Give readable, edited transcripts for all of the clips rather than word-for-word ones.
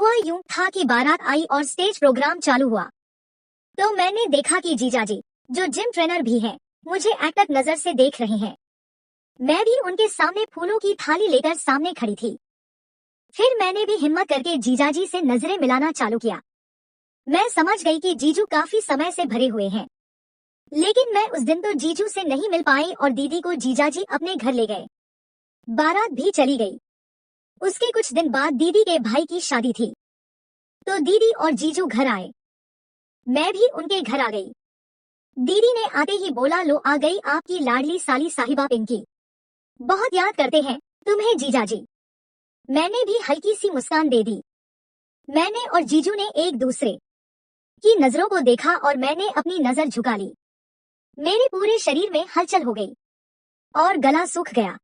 हुआ यूं था कि बारात आई और स्टेज प्रोग्राम चालू हुआ तो मैंने देखा कि जीजाजी, जो जिम ट्रेनर भी हैं, मुझे एकटक नजर से देख रहे हैं। मैं भी उनके सामने फूलों की थाली लेकर सामने खड़ी थी। फिर मैंने भी हिम्मत करके जीजाजी से नजरें मिलाना चालू किया। मैं समझ गई कि जीजू काफी समय से भरे हुए हैं, लेकिन मैं उस दिन तो जीजू से नहीं मिल पाई और दीदी को जीजाजी अपने घर ले गए। बारात भी चली गई। उसके कुछ दिन बाद दीदी के भाई की शादी थी, तो दीदी और जीजू घर आए। मैं भी उनके घर आ गई। दीदी ने आते ही बोला, लो आ गई आपकी लाडली साली साहिबा पिंकी, बहुत याद करते हैं तुम्हें जीजाजी। मैंने भी हल्की सी मुस्कान दे दी। मैंने और जीजू ने एक दूसरे की नजरों को देखा और मैंने अपनी नजर झुका ली। मेरे पूरे शरीर में हलचल हो गई और गला सूख गया।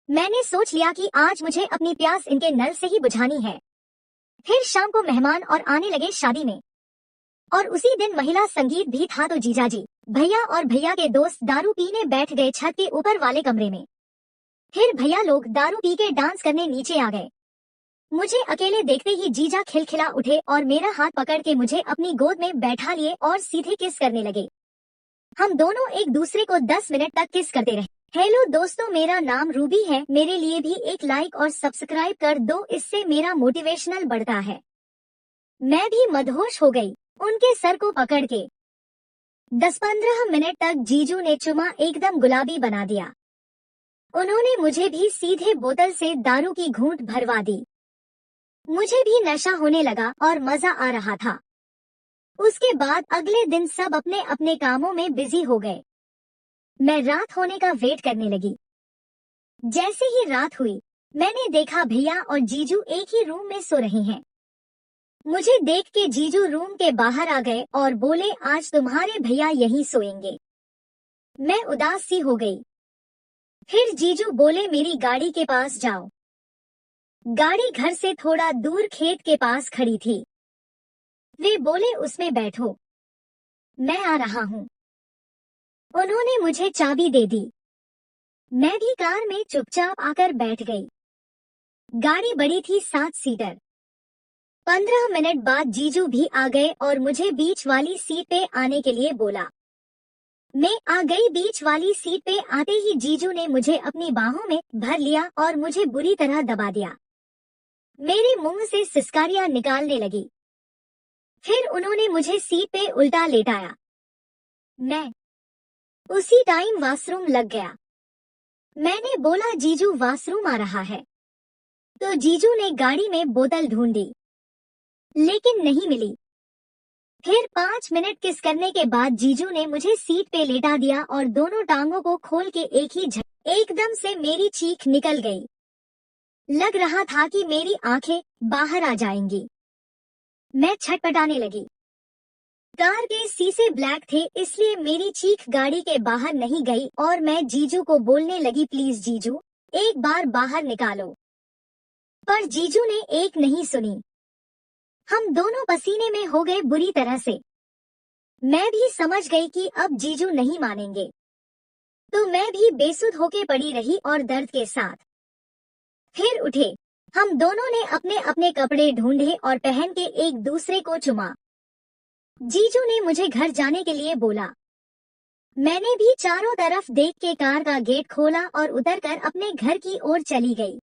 मैंने सोच लिया कि आज मुझे अपनी प्यास इनके नल से ही बुझानी है। फिर शाम को मेहमान और आने लगे शादी में, और उसी दिन महिला संगीत भी था। तो जीजाजी, भैया और भैया के दोस्त दारू पीने बैठ गए छत के ऊपर वाले कमरे में। फिर भैया लोग दारू पी के डांस करने नीचे आ गए। मुझे अकेले देखते ही जीजा खिलखिला उठे और मेरा हाथ पकड़ के मुझे अपनी गोद में बैठा लिए और सीधे किस करने लगे। हम दोनों एक दूसरे को 10 मिनट तक किस करते रहे। हेलो दोस्तों, मेरा नाम रूबी है। मेरे लिए भी एक लाइक और सब्सक्राइब कर दो, इससे मेरा मोटिवेशनल बढ़ता है। मैं भी मदहोश हो गई उनके सर को पकड़ के। 10-15 मिनट तक जीजू ने चुमा एकदम गुलाबी बना दिया। उन्होंने मुझे भी सीधे बोतल से दारू की घूंट भरवा दी। मुझे भी नशा होने लगा और मजा आ रहा था। उसके बाद अगले दिन सब अपने अपने कामों में बिजी हो गए। मैं रात होने का वेट करने लगी। जैसे ही रात हुई, मैंने देखा भैया और जीजू एक ही रूम में सो रहे हैं। मुझे देख के जीजू रूम के बाहर आ गए और बोले, आज तुम्हारे भैया यहीं सोएंगे। मैं उदास सी हो गई। फिर जीजू बोले, मेरी गाड़ी के पास जाओ। गाड़ी घर से थोड़ा दूर खेत के पास खड़ी थी। वे बोले, उसमें बैठो, मैं आ रहा हूँ। उन्होंने मुझे चाबी दे दी। मैं भी कार में चुपचाप आकर बैठ गई। गाड़ी बड़ी थी, 7 सीटर। 15 मिनट बाद जीजू भी आ गए और मुझे बीच वाली सीट पे आने के लिए बोला। मैं आ गई। बीच वाली सीट पे आते ही जीजू ने मुझे अपनी बाहों में भर लिया और मुझे बुरी तरह दबा दिया। मेरे मुंह से सिसकारियां निकालने लगी। फिर उन्होंने मुझे सीट पे उल्टा लेटाया। मैं उसी टाइम वॉशरूम लग गया। मैंने बोला, जीजू वॉशरूम आ रहा है। तो जीजू ने गाड़ी में बोतल ढूंढी, लेकिन नहीं मिली। फिर 5 मिनट किस करने के बाद जीजू ने मुझे सीट पे लेटा दिया और दोनों टांगों को खोल के एक ही झटके एकदम से मेरी चीख निकल गई। लग रहा था कि मेरी आंखें बाहर आ जाएंगी। मैं छटपटाने लगी। कार के शीशे ब्लैक थे, इसलिए मेरी चीख गाड़ी के बाहर नहीं गई और मैं जीजू को बोलने लगी, प्लीज जीजू, एक बार बाहर निकालो। पर जीजू ने एक नहीं सुनी। हम दोनों पसीने में हो गए बुरी तरह से। मैं भी समझ गई कि अब जीजू नहीं मानेंगे, तो मैं भी बेसुध होके पड़ी रही और दर्द के साथ। फिर उठे। हम दोनों ने अपने अपने कपड़े ढूंढे और पहन के एक दूसरे को चुमा। जीजू ने मुझे घर जाने के लिए बोला। मैंने भी चारों तरफ देख के कार का गेट खोला और उतरकर अपने घर की ओर चली गई।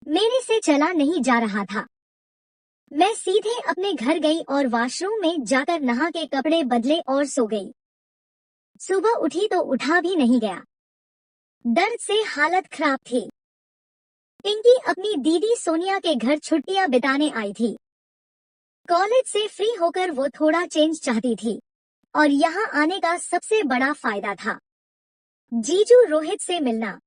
मेरे से चला नहीं जा रहा था। मैं सीधे अपने घर गई और वॉशरूम में जाकर नहा के कपड़े बदले और सो गई। सुबह उठी तो उठा भी नहीं गया। दर्द से हालत खराब थी। पिंकी अपनी दीदी सोनिया के घर छुट्टियां बिताने आई थी। कॉलेज से फ्री होकर वो थोड़ा चेंज चाहती थी और यहाँ आने का सबसे बड़ा फायदा था जीजू रोहित से मिलना।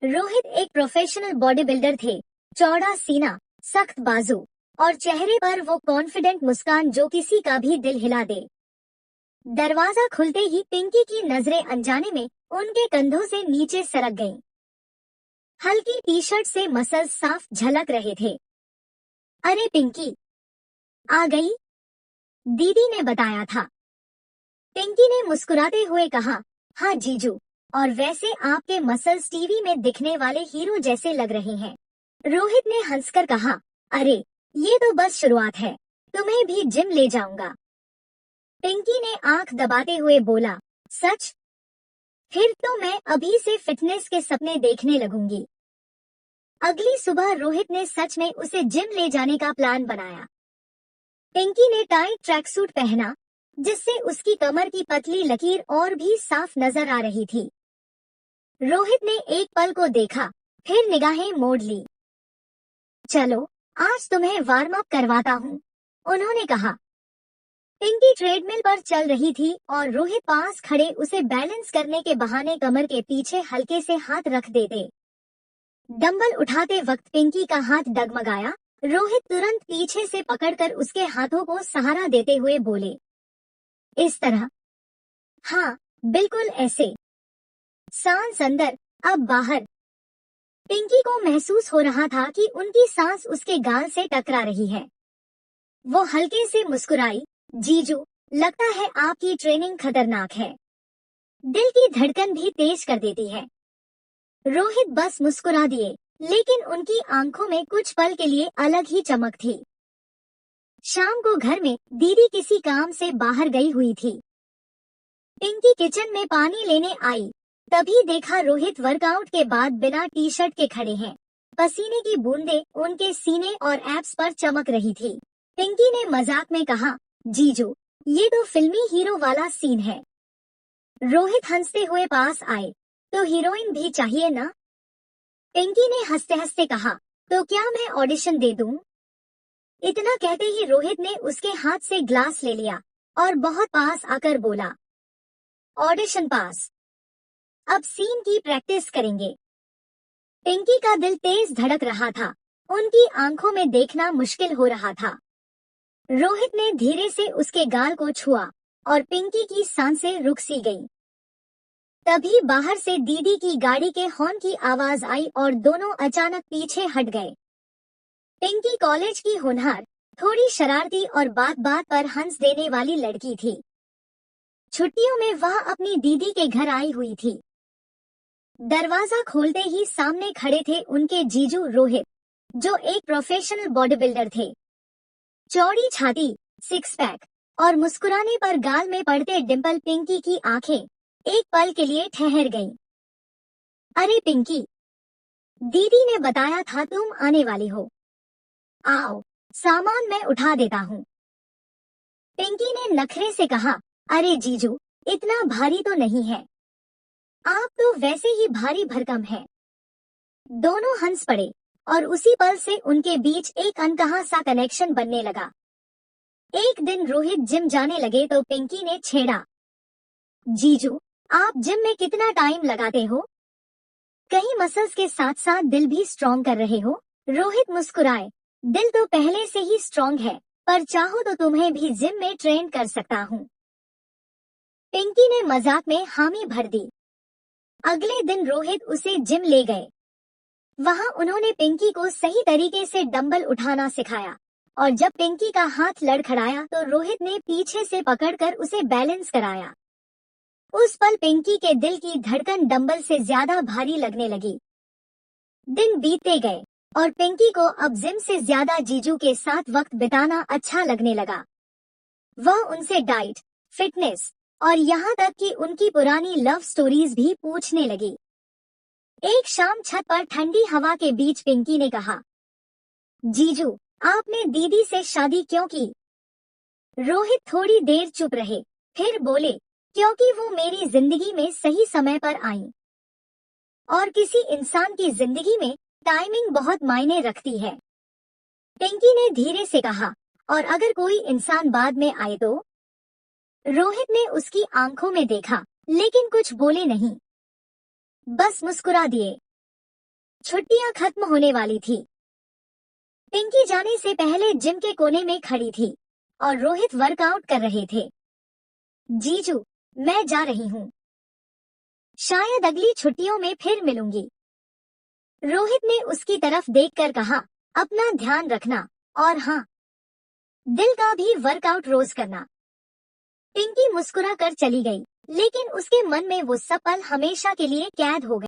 रोहित एक प्रोफेशनल बॉडी बिल्डर थे। चौड़ा सीना, सख्त बाजू और चेहरे पर वो कॉन्फिडेंट मुस्कान जो किसी का भी दिल हिला दे। दरवाजा खुलते ही पिंकी की नजरें अनजाने में उनके कंधों से नीचे सरक गईं। हल्की टी शर्ट से मसल्स साफ झलक रहे थे। अरे पिंकी, आ गई, दीदी ने बताया था। पिंकी ने मुस्कुराते हुए कहा, हाँ जीजू, और वैसे आपके मसल्स टीवी में दिखने वाले हीरो जैसे लग रहे हैं। रोहित ने हंसकर कहा, अरे ये तो बस शुरुआत है, तुम्हें भी जिम ले जाऊंगा। पिंकी ने आंख दबाते हुए बोला, सच? फिर तो मैं अभी से फिटनेस के सपने देखने लगूंगी। अगली सुबह रोहित ने सच में उसे जिम ले जाने का प्लान बनाया। पिंकी ने टाइट ट्रैक सूट पहना, जिससे उसकी कमर की पतली लकीर और भी साफ नजर आ रही थी। रोहित ने एक पल को देखा, फिर निगाहें मोड़ ली। चलो, आज तुम्हें वार्म अप करवाता हूँ, उन्होंने कहा। पिंकी ट्रेडमिल पर चल रही थी और रोहित पास खड़े उसे बैलेंस करने के बहाने कमर के पीछे हल्के से हाथ रख देते। डंबल उठाते वक्त पिंकी का हाथ डगमगाया। रोहित तुरंत पीछे से पकड़कर उसके हाथों को सहारा देते हुए बोले, इस तरह? हाँ, बिल्कुल ऐसे। सांस अंदर, अब बाहर। पिंकी को महसूस हो रहा था कि उनकी सांस उसके गाल से टकरा रही है। वो हल्के से मुस्कुराई, जीजू, लगता है आपकी ट्रेनिंग खतरनाक है। दिल की धड़कन भी तेज कर देती है। रोहित बस मुस्कुरा दिए, लेकिन उनकी आंखों में कुछ पल के लिए अलग ही चमक थी। शाम को घर में दीदी किसी काम से बाहर गई हुई थी। पिंकी किचन में पानी लेने आई, तभी देखा रोहित वर्कआउट के बाद बिना टी शर्ट के खड़े हैं। पसीने की बूंदें उनके सीने और एब्स पर चमक रही थी। पिंकी ने मजाक में कहा, जीजू, ये तो फिल्मी हीरो वाला सीन है। रोहित हंसते हुए पास आए, तो हीरोइन भी चाहिए ना? पिंकी ने हंसते हंसते कहा, तो क्या मैं ऑडिशन दे दूं? इतना कहते ही रोहित ने उसके हाथ से ग्लास ले लिया और बहुत पास आकर बोला, ऑडिशन पास। अब सीन की प्रैक्टिस करेंगे। पिंकी का दिल तेज धड़क रहा था, उनकी आंखों में देखना मुश्किल हो रहा था। रोहित ने धीरे से उसके गाल को छुआ और पिंकी की सांसें रुक सी गईं। तभी बाहर से दीदी की गाड़ी के हॉर्न की आवाज आई और दोनों अचानक पीछे हट गए। पिंकी कॉलेज की होनहार, थोड़ी शरारती और बात बात पर हंस देने वाली लड़की थी। छुट्टियों में वह अपनी दीदी के घर आई हुई थी। दरवाजा खोलते ही सामने खड़े थे उनके जीजू रोहित, जो एक प्रोफेशनल बॉडी बिल्डर थे। चौड़ी छाती, सिक्स पैक और मुस्कुराने पर गाल में पड़ते डिंपल पिंकी की आंखें एक पल के लिए ठहर गईं। अरे पिंकी, दीदी ने बताया था तुम आने वाली हो। आओ, सामान मैं उठा देता हूँ। पिंकी ने नखरे से कहा, अरे जीजू, इतना भारी तो नहीं है। आप तो वैसे ही भारी भरकम है। दोनों हंस पड़े और उसी पल से उनके बीच एक अनकहा सा कनेक्शन बनने लगा। एक दिन रोहित जिम जाने लगे तो पिंकी ने छेड़ा, जीजू, आप जिम में कितना टाइम लगाते हो? कहीं मसल्स के साथ साथ दिल भी स्ट्रॉन्ग कर रहे हो? रोहित मुस्कुराए, दिल तो पहले से ही स्ट्रॉन्ग है, पर चाहो तो तुम्हें भी जिम में ट्रेन कर सकता हूँ। पिंकी ने मजाक में हामी भर दी। अगले दिन रोहित उसे जिम ले गए। वहां उन्होंने पिंकी को सही तरीके से डंबल उठाना सिखाया और जब पिंकी का हाथ लड़खड़ाया तो रोहित ने पीछे से पकड़कर उसे बैलेंस कराया। उस पल पिंकी के दिल की धड़कन डंबल से ज्यादा भारी लगने लगी। दिन बीतते गए और पिंकी को अब जिम से ज्यादा जीजू के साथ वक्त बिताना अच्छा लगने लगा। वह उनसे डाइट, फिटनेस और यहाँ तक कि उनकी पुरानी लव स्टोरीज भी पूछने लगी। एक शाम छत पर ठंडी हवा के बीच पिंकी ने कहा, जीजू, आपने दीदी से शादी क्यों की? रोहित थोड़ी देर चुप रहे, फिर बोले, क्योंकि वो मेरी जिंदगी में सही समय पर आई। और किसी इंसान की जिंदगी में टाइमिंग बहुत मायने रखती है। पिंकी ने धीरे से कहा, और अगर कोई इंसान बाद में आए तो? रोहित ने उसकी आंखों में देखा, लेकिन कुछ बोले नहीं, बस मुस्कुरा दिए। छुट्टियां खत्म होने वाली थी। पिंकी जाने से पहले जिम के कोने में खड़ी थी और रोहित वर्कआउट कर रहे थे। जीजू, मैं जा रही हूँ, शायद अगली छुट्टियों में फिर मिलूंगी। रोहित ने उसकी तरफ देखकर कहा, अपना ध्यान रखना, और हाँ, दिल का भी वर्कआउट रोज करना। पिंकी मुस्कुरा कर चली गई, लेकिन उसके मन में वो सब पल हमेशा के लिए कैद हो गए।